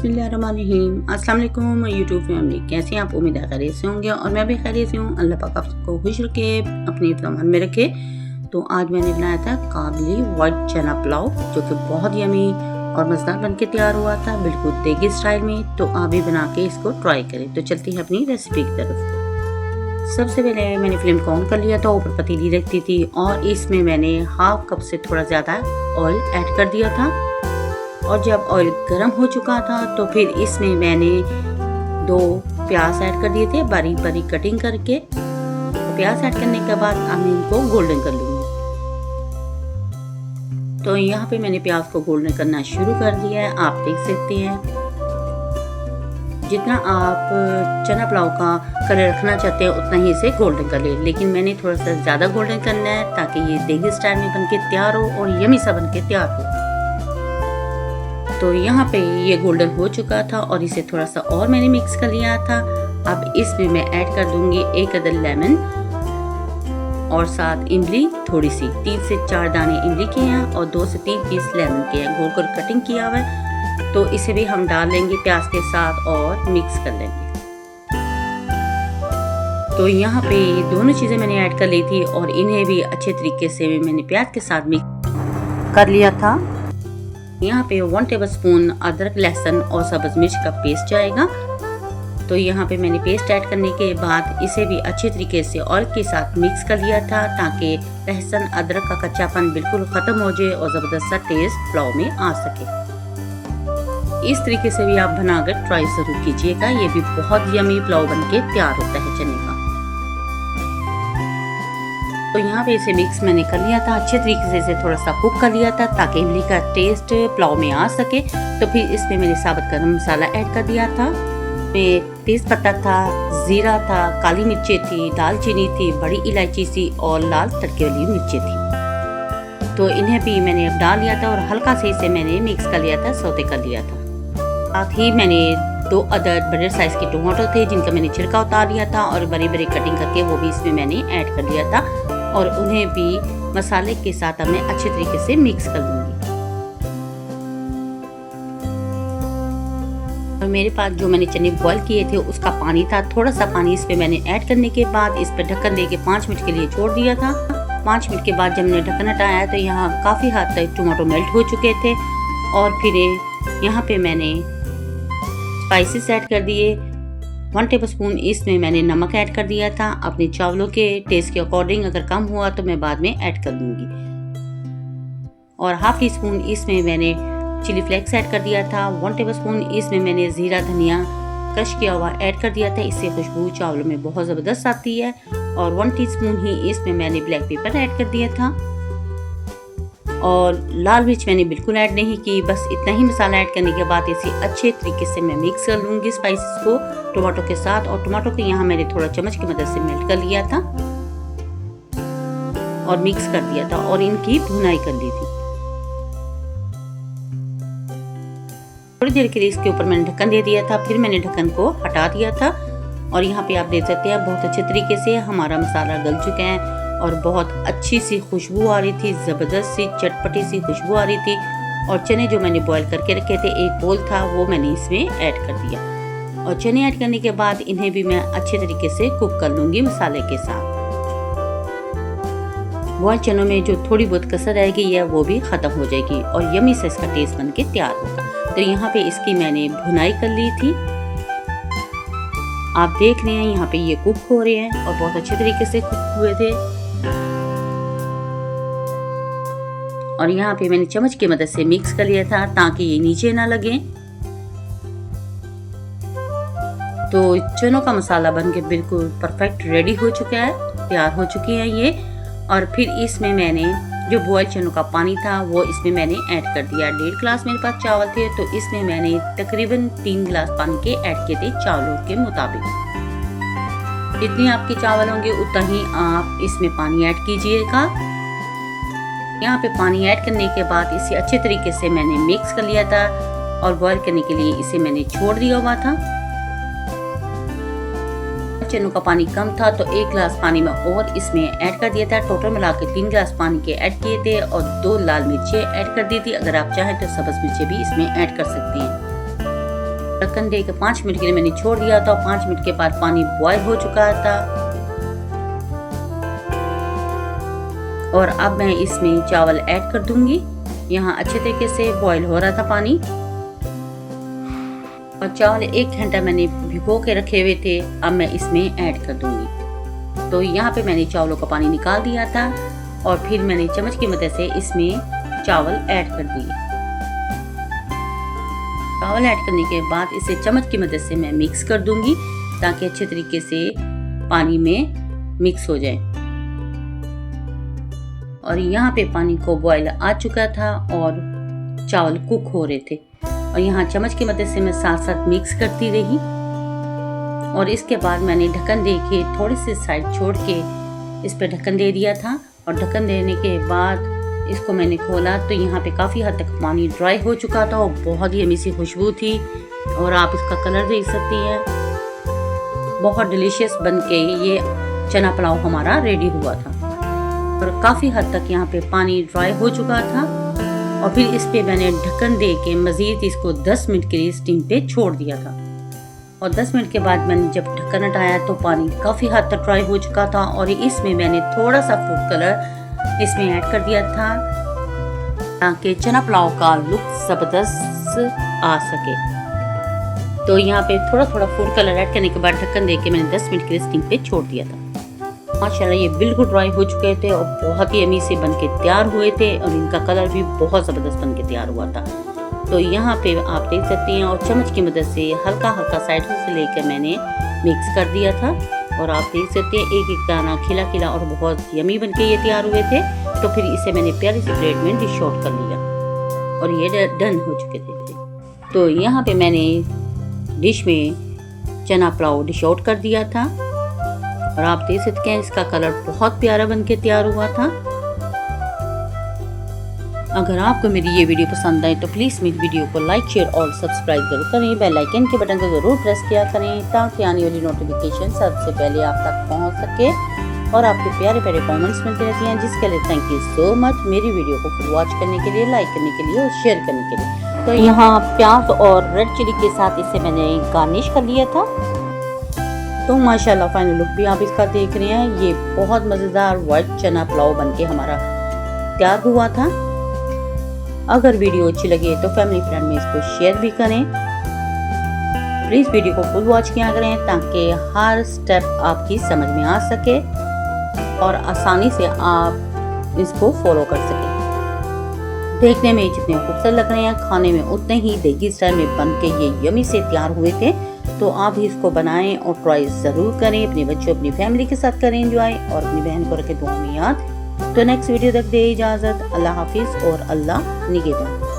बिस्मिल्लाहिर्रहमानिर्रहीम। अस्सलाम वालेकुम यूट्यूब फैमिली, कैसे हैं आप? उम्मीद है खैरियत से होंगे और मैं भी खैरियत से हूँ। अल्लाह पाक आप सबको खुश रखे, अपनी फरमान में रखे। तो आज मैंने बनाया था काबली वाइट चना पुलाव, जो कि बहुत यमी और मज़ेदार बन के तैयार हुआ था, बिल्कुल देगी स्टाइल में। तो आप भी बना के इसको ट्राई करें। तो चलती है अपनी रेसिपी की तरफ। सबसे पहले मैंने फ्लेम को ऑन कर लिया था, ऊपर पतीली रखती थी और इसमें मैंने हाफ कप से थोड़ा ज़्यादा ऑयल ऐड कर दिया था। और जब ऑयल गर्म हो चुका था तो फिर इसमें मैंने 2 प्याज ऐड कर दिए थे, बारीक बारीक कटिंग करके। तो प्याज ऐड करने के बाद अब इनको गोल्डन कर लूँगी। तो यहाँ पे मैंने प्याज को गोल्डन करना शुरू कर दिया है। आप देख सकते हैं जितना आप चना पुलाव का कलर रखना चाहते हैं उतना ही इसे गोल्डन कर ले, लेकिन मैंने थोड़ा सा ज़्यादा गोल्डन करना है ताकि ये देगी स्टाइल में बन के तैयार हो और यमी सा बन के तैयार हो। तो यहाँ पे ये गोल्डन हो चुका था और इसे थोड़ा सा और मैंने मिक्स कर लिया था। अब इसमें मैं ऐड कर दूंगी 1 अदद लेमन और 7 इमली, थोड़ी सी 3 से 4 दाने इमली के हैं और 2 से 3 पीस लेमन के हैं, गोल गोल कटिंग किया हुआ है। तो इसे भी हम डाल लेंगे प्याज के साथ और मिक्स कर लेंगे। तो यहाँ पे दोनों चीज़ें मैंने ऐड कर ली थी और इन्हें भी अच्छे तरीके से मैंने प्याज के साथ मिक्स कर लिया था। यहाँ पे 1 टेबलस्पून अदरक, लहसुन और सब्ज़ मिर्च का पेस्ट जाएगा। तो यहाँ पे मैंने पेस्ट ऐड करने के बाद इसे भी अच्छे तरीके से ऑयल के साथ मिक्स कर लिया था ताकि लहसुन अदरक का कच्चापन बिल्कुल ख़त्म हो जाए और ज़बरदस्त सा टेस्ट पुलाव में आ सके। इस तरीके से भी आप बनाकर ट्राई ज़रूर कीजिएगा, ये भी बहुत यमी पुलाव बन के तैयार होता है चने का। तो यहाँ पे इसे मिक्स मैंने कर लिया था, अच्छे तरीके से इसे थोड़ा सा कुक कर लिया था ताकि इमली का टेस्ट पुलाव में आ सके। तो फिर इसमें मैंने साबुत गरम मसाला ऐड कर दिया था, तेज पत्ता था, जीरा था, काली मिर्चें थी, दालचीनी थी, बड़ी इलायची थी और लाल तड़के वाली मिर्चें थी। तो इन्हें भी मैंने अब डाल लिया था और हल्का से इसे मैंने मिक्स कर लिया था, सौते कर लिया था। साथ ही मैंने 2 अदद बड़े साइज के टमाटो थे जिनका मैंने छिलका उतार लिया था और बड़ी बड़ी कटिंग करके वो भी इसमें मैंने ऐड कर लिया था और उन्हें भी मसाले के साथ अब मैं अच्छे तरीके से मिक्स कर लूँगी। और मेरे पास जो मैंने चने बॉईल किए थे उसका पानी था, थोड़ा सा पानी इस पे मैंने ऐड करने के बाद इस पे ढक्कन देके 5 मिनट के लिए छोड़ दिया था। 5 मिनट के बाद जब मैंने ढक्कन हटाया तो यहाँ काफ़ी हद तक टमाटो मेल्ट हो चुके थे। और फिर यहाँ पे मैंने स्पाइसेस ऐड कर दिए। 1 टेबलस्पून इसमें मैंने नमक ऐड कर दिया था, अपने चावलों के टेस्ट के अकॉर्डिंग, अगर कम हुआ तो मैं बाद में ऐड कर दूंगी। और हाफ टी स्पून इसमें मैंने चिली फ्लेक्स ऐड कर दिया था। 1 टेबलस्पून इसमें मैंने ज़ीरा धनिया क्रश किया हुआ ऐड कर दिया था, इससे खुशबू चावलों में बहुत ज़बरदस्त आती है। और 1 टीस्पून ही इसमें मैंने ब्लैक पेपर ऐड कर दिया था और लाल मिर्च मैंने बिल्कुल ऐड नहीं की। बस इतना ही मसाला ऐड करने के बाद इसे अच्छे तरीके से मैं मिक्स कर लूँगी स्पाइसेस को टमाटो के साथ। और टमाटो को यहाँ मैंने थोड़ा चम्मच की मदद से मेल्ट कर लिया था और मिक्स कर दिया था और इनकी भुनाई कर ली थी। थोड़ी देर के लिए इसके ऊपर मैंने ढक्कन दे दिया था, फिर मैंने ढक्कन को हटा दिया था और यहाँ पे आप देख सकते हैं बहुत अच्छे तरीके से हमारा मसाला गल चुका है और बहुत अच्छी सी खुशबू आ रही थी, ज़बरदस्त सी चटपटी सी खुशबू आ रही थी। और चने जो मैंने बॉईल करके रखे थे, 1 बोल था, वो मैंने इसमें ऐड कर दिया। और चने ऐड करने के बाद इन्हें भी मैं अच्छे तरीके से कुक कर लूँगी मसाले के साथ। बॉयल चनों में जो थोड़ी बहुत कसर रह गई है वो भी ख़त्म हो जाएगी और यमी से इसका टेस्ट बन के तैयार होगा। तो यहाँ पे इसकी मैंने भुनाई कर ली थी, आप देख रहे हैं यहाँ पे ये कुक हो रहे हैं और बहुत अच्छे तरीके से कुक हुए थे। और यहाँ पे मैंने चम्मच की मदद से मिक्स कर लिया था ताकि ये नीचे ना लगे। तो चनों का मसाला बनके बिल्कुल परफेक्ट रेडी हो चुका है, तैयार हो चुकी है ये। और फिर इसमें मैंने जो बॉयल चनों का पानी था वो इसमें मैंने ऐड कर दिया। 1.5 गिलास मेरे पास चावल थे तो इसमें मैंने तकरीबन 3 गिलास पानी के ऐड किए थे चावलों के मुताबिक। जितनी आपके चावल होंगे उतना ही आप इसमें पानी ऐड कीजिएगा। यहाँ पे पानी ऐड करने के बाद इसे अच्छे तरीके से मैंने मिक्स कर लिया था और बॉईल करने के लिए इसे मैंने छोड़ दिया हुआ था। चनों का पानी कम था तो 1 गिलास पानी में और इसमें ऐड कर दिया था। टोटल मिला के 3 गिलास पानी के ऐड किए थे और 2 लाल मिर्चें ऐड कर दी थी। अगर आप चाहें तो सब्ज़ मिर्चें भी इसमें ऐड कर सकती हैं। ढक्कन दे के 5 मिनट के लिए मैंने छोड़ दिया था और 5 मिनट के बाद पानी बॉयल हो चुका था। और अब मैं इसमें चावल ऐड कर दूंगी। यहाँ अच्छे तरीके से बॉयल हो रहा था पानी और चावल 1 घंटा मैंने भिगो के रखे हुए थे, अब मैं इसमें ऐड कर दूंगी। तो यहाँ पे मैंने चावलों का पानी निकाल दिया था और फिर मैंने चम्मच की मदद से इसमें चावल ऐड कर दिए। चावल ऐड करने के बाद इसे चम्मच की मदद से मैं मिक्स कर दूंगी ताकि अच्छे तरीके से पानी में मिक्स हो जाए। और यहाँ पे पानी को बॉयल आ चुका था और चावल कुक हो रहे थे और यहाँ चम्मच की मदद से मैं साथ साथ मिक्स करती रही। और इसके बाद मैंने ढक्कन दे के थोड़ी सी साइड छोड़ के इस पर ढक्कन दे दिया था और ढक्कन देने के बाद इसको मैंने खोला तो यहाँ पे काफ़ी हद तक पानी ड्राई हो चुका था और बहुत ही यम्मी सी खुशबू थी। और आप इसका कलर देख सकती हैं, बहुत डिलीशियस बन के ये चना पुलाव हमारा रेडी हुआ था। और काफ़ी हद तक यहाँ पे पानी ड्राई हो चुका था और फिर इस पे मैंने ढक्कन दे के मज़ीद इसको 10 मिनट के लिए स्टीम पे छोड़ दिया था। और 10 मिनट के बाद मैंने जब ढक्कन हटाया तो पानी काफ़ी हद तक ड्राई हो चुका था और इसमें मैंने थोड़ा सा फूड कलर इसमें ऐड कर दिया था ताकि चना पुलाव का लुक ज़बरदस्त आ सके। तो यहाँ पे थोड़ा थोड़ा फूड कलर ऐड करने के बाद ढक्कन दे के मैंने 10 मिनट के लिए स्टीम पे छोड़ दिया था। माशाल्लाह ये बिल्कुल ड्राई हो चुके थे और बहुत ही यम्मी से बन के तैयार हुए थे और इनका कलर भी बहुत ज़बरदस्त बन के तैयार हुआ था। तो यहाँ पे आप देख सकते हैं और चम्मच की मदद से हल्का हल्का साइड से लेकर मैंने मिक्स कर दिया था और आप देख सकते हैं एक एक दाना खिला खिला और बहुत यम्मी बन के ये तैयार हुए थे। तो फिर इसे मैंने प्यारी सी प्लेट में डिश आउट कर लिया और ये डन हो चुके थे। तो यहाँ पे मैंने डिश में चना पुलाव डिश आउट कर दिया था और आप देख सकते हैं इसका कलर बहुत प्यारा बन के तैयार हुआ था। अगर आपको मेरी ये वीडियो पसंद आए तो प्लीज़ मेरी वीडियो को लाइक शेयर और सब्सक्राइब जरूर करें। बेल आइकन के बटन को ज़रूर प्रेस किया करें ताकि आने वाली नोटिफिकेशन सबसे पहले आप तक पहुंच सके। और आपके प्यारे प्यारे कमेंट्स मिलते रहते हैं जिसके लिए थैंक यू सो मच। मेरी वीडियो को फुल वॉच करने के लिए, लाइक करने के लिए और शेयर करने के लिए। तो यहाँ प्याज और रेड चिली के साथ इसे मैंने गार्निश कर लिया था। तो माशाल्लाह फाइनल लुक भी आप इसका देख रहे हैं। ये बहुत मज़ेदार वाइट चना पुलाव बन के हमारा तैयार हुआ था। अगर वीडियो अच्छी लगे तो फैमिली फ्रेंड में इसको शेयर भी करें। प्लीज़ वीडियो को फुल वॉच किया करें ताकि हर स्टेप आपकी समझ में आ सके और आसानी से आप इसको फॉलो कर सकें। देखने में जितने खूबसूरत लग रहे हैं खाने में उतने ही देगी स्टाइल में बन के ये यम्मी से तैयार हुए थे। तो आप भी इसको बनाएं और ट्राई ज़रूर करें। अपने बच्चों अपनी फैमिली के साथ करें एंजॉय और अपनी बहन को रखें दुआ में याद। तो नेक्स्ट वीडियो तक दे इजाज़त। अल्लाह हाफिज़ और अल्लाह निगहबान।